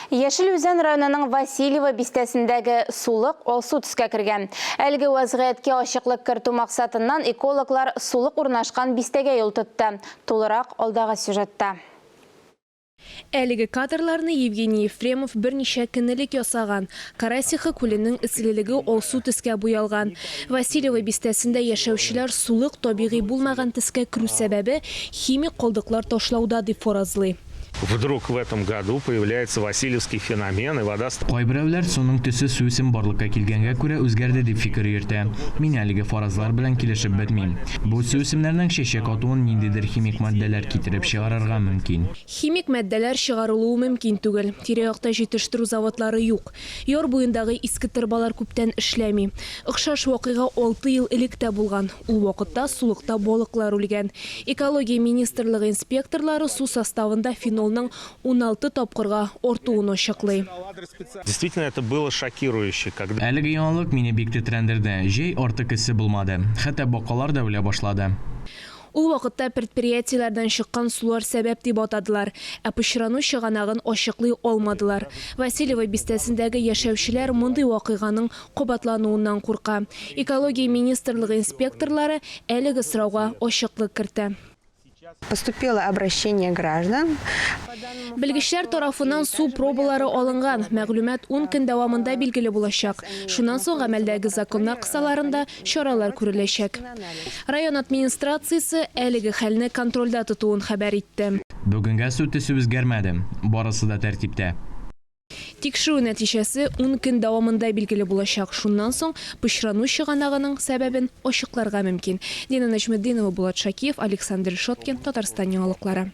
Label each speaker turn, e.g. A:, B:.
A: Ешіл Үзен районының Васильева бистесіндегі сулық олсу түске кірген. Әлгі уазғиетке ашықлық кірту мақсатынан экологлар сулық урнашқан бистеге ел тұтты. Толырақ алдағы сюжетті.
B: Әлігі кадрларны Евгений Ефремов бірнеше кінілік ясаған. Карасиха көлінің ісілілігі олсу түске бұялған. Васильева бистесінде яшаушылар сулық табиғи булмаған түске кіру сәбәбі химик қолдықлар тошлауда деп форазлы.
C: Вдруг в этом году появляется Васильевский феномен, и вода...
D: Кайберәүләр суның төсе су исем барлыкка килгәнгә күрә үзгәрде дип фикер йөртә. Мин әлеге фаразлар белән килешеп бетмим. Бу су исемнәрнең чәчәк атуын ниндидер химик матдәләр китереп чыгарырга мөмкин.
B: Химик матдәләр чыгарылуы мөмкин түгел. Тирә-якта җитештерү заводлары юк. Яр буендагы иске тырбалар күптән эшләми. Охшаш вакыйга 6 ел элек тә булган. Ул вакытта сулыкта балыклар үлгән. Экология министрлыгы инспекторлары су составында фенолның 16 тапкырга артуын ачыклый.
C: Действительно, это было шокирующе.
D: Әлеге яңалык мине бик тетрәндерде. Җәй артык исе булмады. Хәтта бакалар да үлә башлады.
B: Ул вакытта предприятиеләрдән чыккан сулар сәбәп дип атадылар, ә пычрану чыганагын ачыклый алмадылар. Васильева бистәсендәге яшәүчеләр мондый вакыйганың кабатлануыннан курка. Экология министрлыгы инспекторлары әлеге сорауга ачыклык кертә.
E: Поступило обращение граждан.
B: Белгечләр тарафынан су пробалары алынган. Мәгълүмат 10 көн дәвамында билгеле булачак. Шуннан соң гамәлдәге законнар кысаларында чаралар күреләчәк. Район администрациясе әлеге хәлне контрольдә тотуын хәбәр итте.
D: Бүгенгә су төсе үзгәрмәде. Барысы да тәртиптә.
B: Тикшерү нәтиҗәсе 10 көн дәвамында билгеле булачак. Шуннан соң пычрану чыганагының сәбәбен ачыкларга мөмкин. Дина Нәҗметдинова, Булат Шакиев, Александр Шоткин, Татарстан яңалыклары.